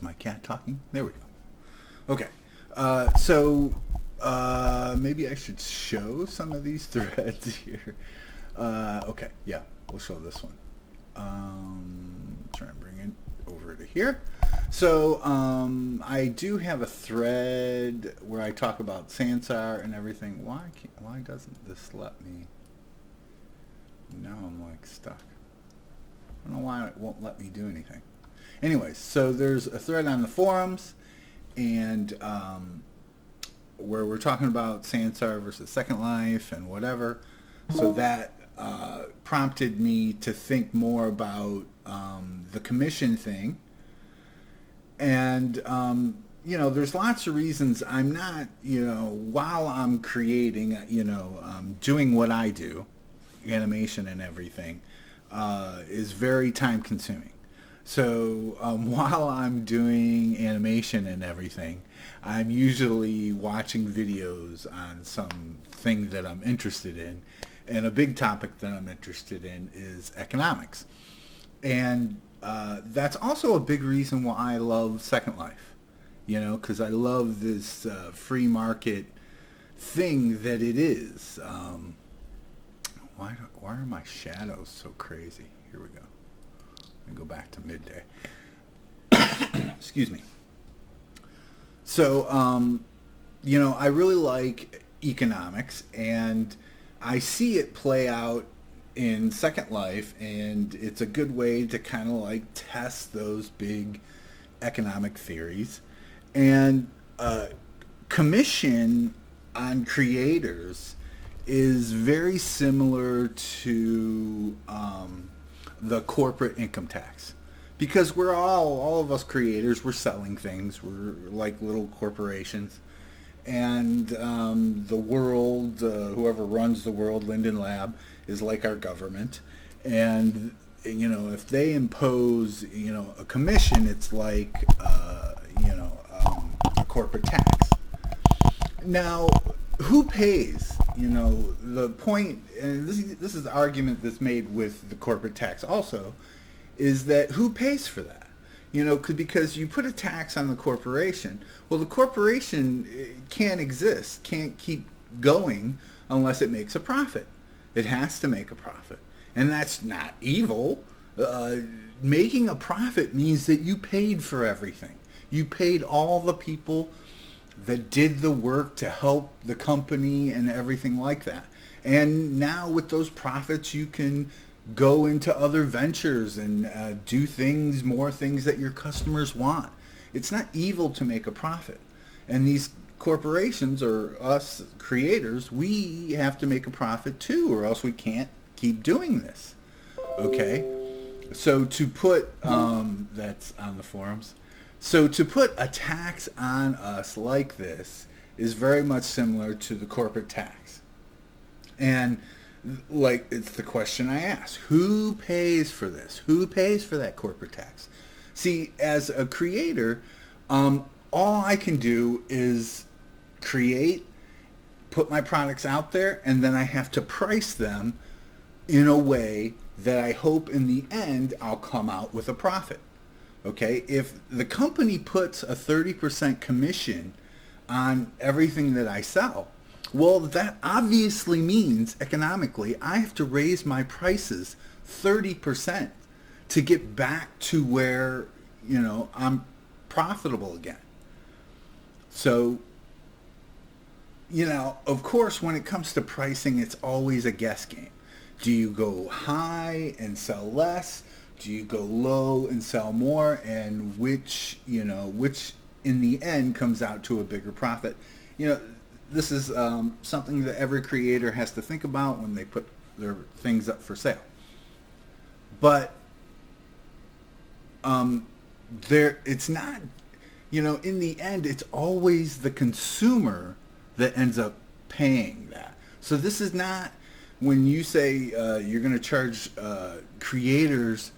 My cat talking? There we go. Okay. Maybe I should show some of these threads here. Okay, yeah, we'll show this one. Try and bring it over to here. I do have a thread where I talk about Sansar and everything. Why doesn't this let me? Now I'm like stuck. I don't know why it won't let me do anything. Anyways, so there's a thread on the forums, and where we're talking about Sansar versus Second Life and whatever. So that prompted me to think more about the commission thing. And, there's lots of reasons I'm not, while I'm creating, doing what I do, animation and everything, is very time consuming. So while I'm doing animation and everything, I'm usually watching videos on something that I'm interested in. And a big topic that I'm interested in is economics. And that's also a big reason why I love Second Life, because I love this free market thing that it is. Why are my shadows so crazy? Here we go. Let me go back to midday. Excuse me. So, I really like economics, and I see it play out in Second Life, and it's a good way to kind of like test those big economic theories. And commission on creators is very similar to the corporate income tax, because we're all of us creators, we're selling things, we're like little corporations, and the world, whoever runs the world, Linden Lab, is like our government. And if they impose a commission, it's like a corporate tax. Now, who pays? The point, and this is the argument that's made with the corporate tax also, is that who pays for that? Because you put a tax on the corporation. Well, the corporation can't exist, can't keep going unless it makes a profit. It has to make a profit. And that's not evil. Making a profit means that you paid for everything. You paid all the people that did the work to help the company and everything like that. And now with those profits, you can go into other ventures and do more things that your customers want. It's not evil to make a profit. And these corporations, or us creators, we have to make a profit too, or else we can't keep doing this. Okay? So to put, that's on the forums. So to put a tax on us like this is very much similar to the corporate tax. And like, it's the question I ask: who pays for this? Who pays for that corporate tax? See, as a creator, all I can do is create, put my products out there, and then I have to price them in a way that I hope in the end I'll come out with a profit. Okay, if the company puts a 30% commission on everything that I sell, well, that obviously means economically I have to raise my prices 30% to get back to where, I'm profitable again. So, of course, when it comes to pricing, it's always a guess game. Do you go high and sell less? Do you go low and sell more? And which in the end comes out to a bigger profit? This is something that every creator has to think about when they put their things up for sale. But it's not, in the end, it's always the consumer that ends up paying that. So this is not, when you say you're going to charge creators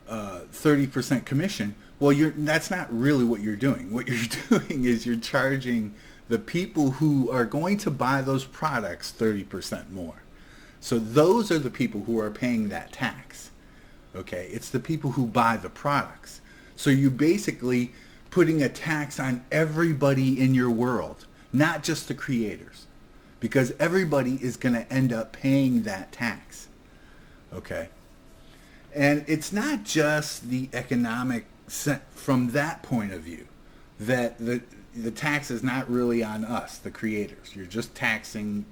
30% commission, well, that's not really what you're doing. What you're doing is you're charging the people who are going to buy those products 30% more. So those are the people who are paying that tax. Okay, it's the people who buy the products. So you basically putting a tax on everybody in your world, not just the creators, because everybody is going to end up paying that tax. Okay? And it's not just the economic from that point of view, that the tax is not really on us, the creators. You're just taxing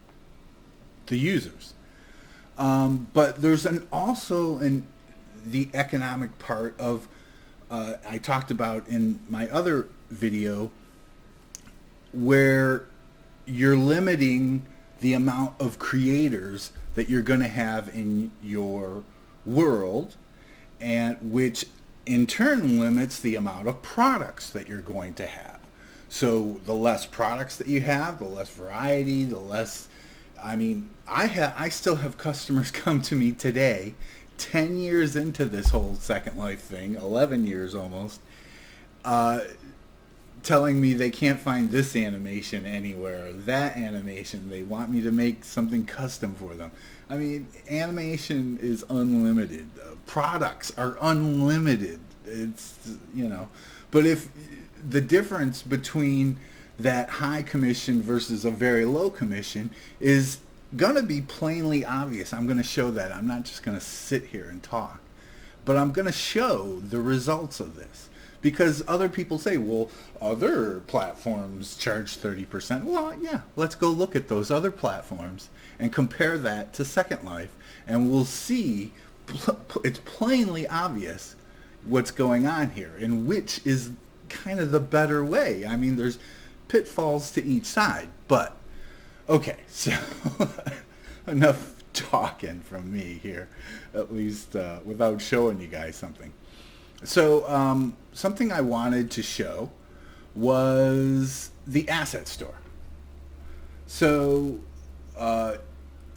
the users. But there's also the economic part of, I talked about in my other video, where you're limiting the amount of creators that you're going to have in your world, and which in turn limits the amount of products that you're going to have. So the less products that you have, the less variety, the less, I mean, I still have customers come to me today, 10 years into this whole Second Life thing, 11 years almost, telling me they can't find this animation anywhere, or that animation. They want me to make something custom for them. I mean, animation is unlimited. Products are unlimited. It's, you know, but if the difference between that high commission versus a very low commission is going to be plainly obvious. I'm going to show that. I'm not just going to sit here and talk, but I'm going to show the results of this. Because other people say, well, other platforms charge 30%. Well, yeah, let's go look at those other platforms and compare that to Second Life, and we'll see it's plainly obvious what's going on here and which is kind of the better way. I mean, there's pitfalls to each side, but okay, so enough talking from me here, at least without showing you guys something. So something I wanted to show was the asset store. So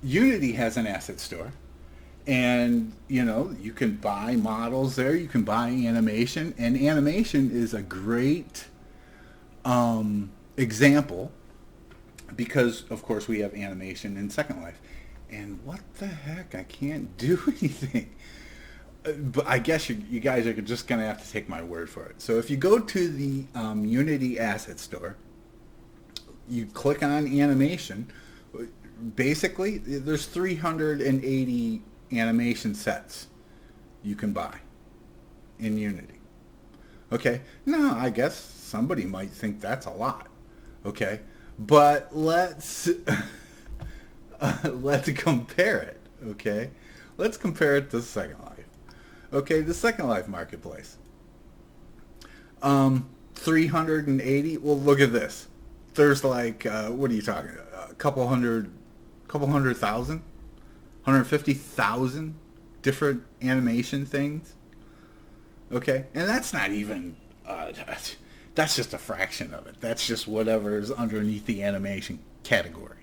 Unity has an asset store, and you know, you can buy models there, you can buy animation, and animation is a great example, because of course we have animation in Second Life. And what the heck, I can't do anything. But I guess you guys are just going to have to take my word for it. So if you go to the Unity Asset Store, you click on animation. Basically, there's 380 animation sets you can buy in Unity. Okay? Now, I guess somebody might think that's a lot. Okay? But let's let's compare it. Okay? Let's compare it to Second Life. Okay, the Second Life marketplace. 380. Well, look at this. There's like, what are you talking? A couple hundred thousand, 150,000 different animation things. Okay, and that's not even. That's just a fraction of it. That's just whatever is underneath the animation category.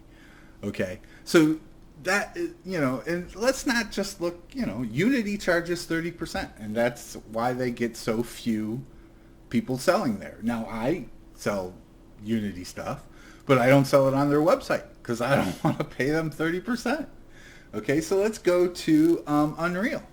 Okay, so that, you know, and let's not just look, you know, Unity charges 30%, and that's why they get so few people selling there. Now, I sell Unity stuff, but I don't sell it on their website because I don't want to pay them 30%. Okay, so let's go to Unreal.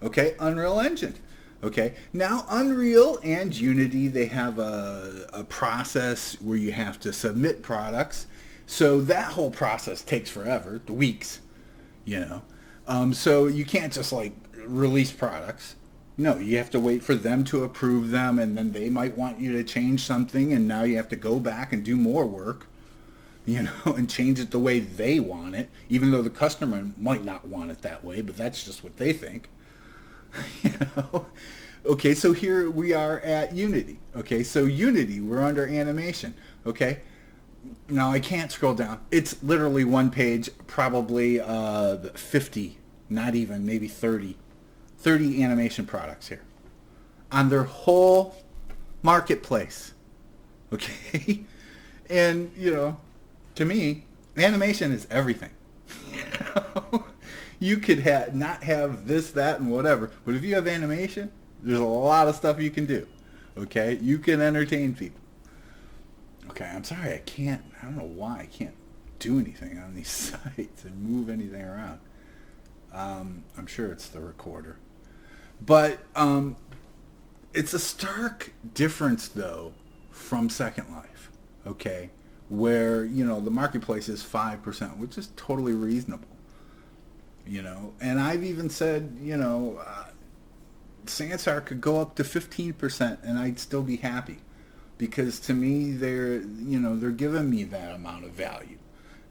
Okay, Unreal Engine. Okay, now Unreal and Unity, they have a process where you have to submit products. So that whole process takes forever, weeks, you know. So you can't just like release products. No, you have to wait for them to approve them, and then they might want you to change something, and now you have to go back and do more work, you know, and change it the way they want it, even though the customer might not want it that way, but that's just what they think. You know. Okay, so here we are at Unity. Okay, so Unity, we're under animation. Okay. Now, I can't scroll down. It's literally one page, probably 50, not even, maybe 30 animation products here on their whole marketplace. Okay? And, you know, to me, animation is everything. You could not have this, that, and whatever, but if you have animation, there's a lot of stuff you can do. Okay? You can entertain people. Okay, I'm sorry, I don't know why I can't do anything on these sites and move anything around. I'm sure it's the recorder. But It's a stark difference, though, from Second Life, okay? Where, the marketplace is 5%, which is totally reasonable, And I've even said, Sansar could go up to 15% and I'd still be happy. Because to me, they're giving me that amount of value.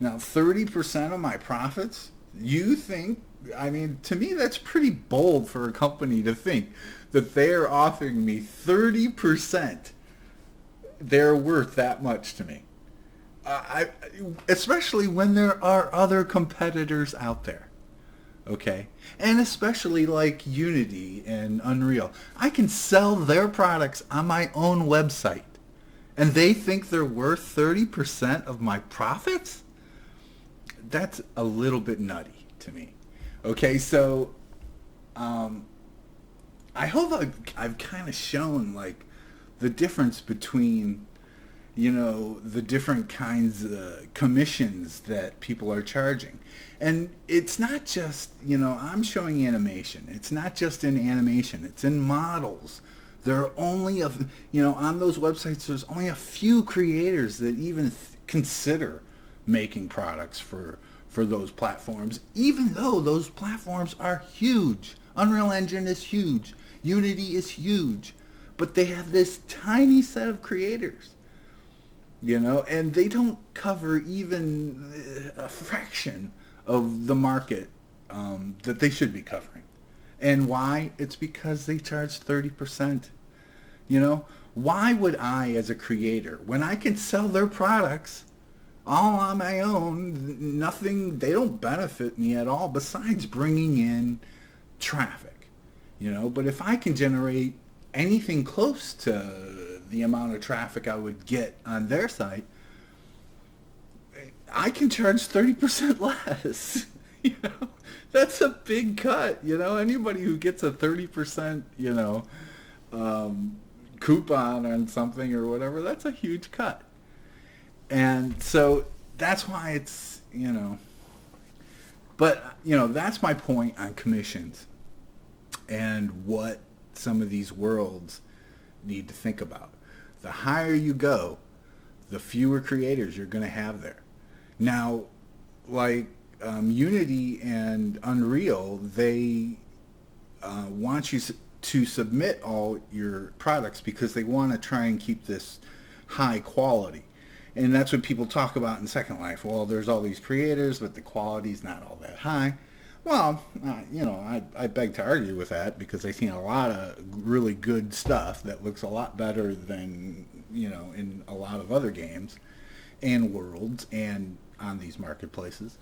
Now, 30% of my profits, you think, to me, that's pretty bold for a company to think that they're offering me 30%. They're worth that much to me. Especially when there are other competitors out there. Okay? And especially like Unity and Unreal. I can sell their products on my own website. And they think they're worth 30% of my profits? That's a little bit nutty to me. Okay, so I hope I've kind of shown like the difference between the different kinds of commissions that people are charging. And it's not just, I'm showing animation. It's not just in animation. It's in models. There are only, on those websites, there's only a few creators that even consider making products for those platforms, even though those platforms are huge. Unreal Engine is huge. Unity is huge. But they have this tiny set of creators, and they don't cover even a fraction of the market that they should be covering. And why? It's because they charge 30%. Why would I, as a creator, when I can sell their products all on my own, they don't benefit me at all besides bringing in traffic, But if I can generate anything close to the amount of traffic I would get on their site, I can charge 30% less. That's a big cut. Anybody who gets a 30%, coupon on something or whatever, that's a huge cut. And so that's why it's, but, that's my point on commissions and what some of these worlds need to think about. The higher you go, the fewer creators you're going to have there. Now, like Unity and Unreal, they want you to submit all your products because they want to try and keep this high quality. And that's what people talk about in Second Life. Well, there's all these creators, but the quality's not all that high. Well, I beg to argue with that because I've seen a lot of really good stuff that looks a lot better than, in a lot of other games and worlds and on these marketplaces.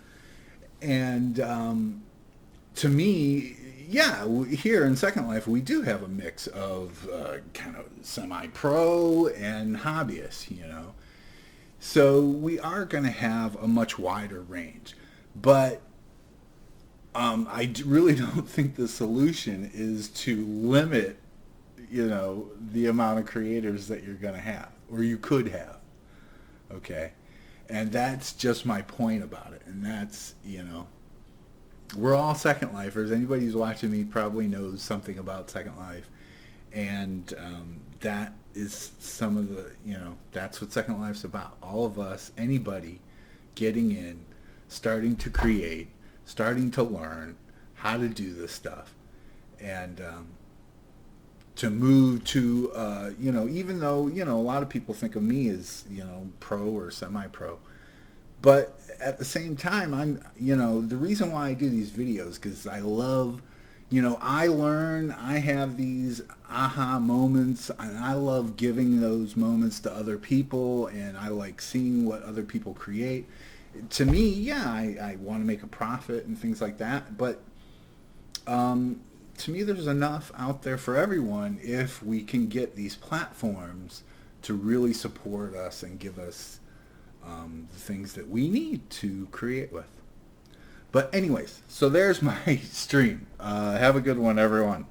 And to me, yeah, here in Second Life, we do have a mix of kind of semi-pro and hobbyists, So we are going to have a much wider range. But I really don't think the solution is to limit, the amount of creators that you're going to have, or you could have. Okay? And that's just my point about it. And that's, we're all Second Lifers. Anybody who's watching me probably knows something about Second Life. And that is some of the, that's what Second Life's about. All of us, anybody getting in, starting to create, starting to learn how to do this stuff. And to move to, even though, a lot of people think of me as, pro or semi-pro. But at the same time, I'm, the reason why I do these videos, because I love, I learn, I have these aha moments, and I love giving those moments to other people, and I like seeing what other people create. To me, yeah, I want to make a profit and things like that, but to me, there's enough out there for everyone if we can get these platforms to really support us and give us the things that we need to create with. But anyways, so there's my stream. Have a good one, everyone.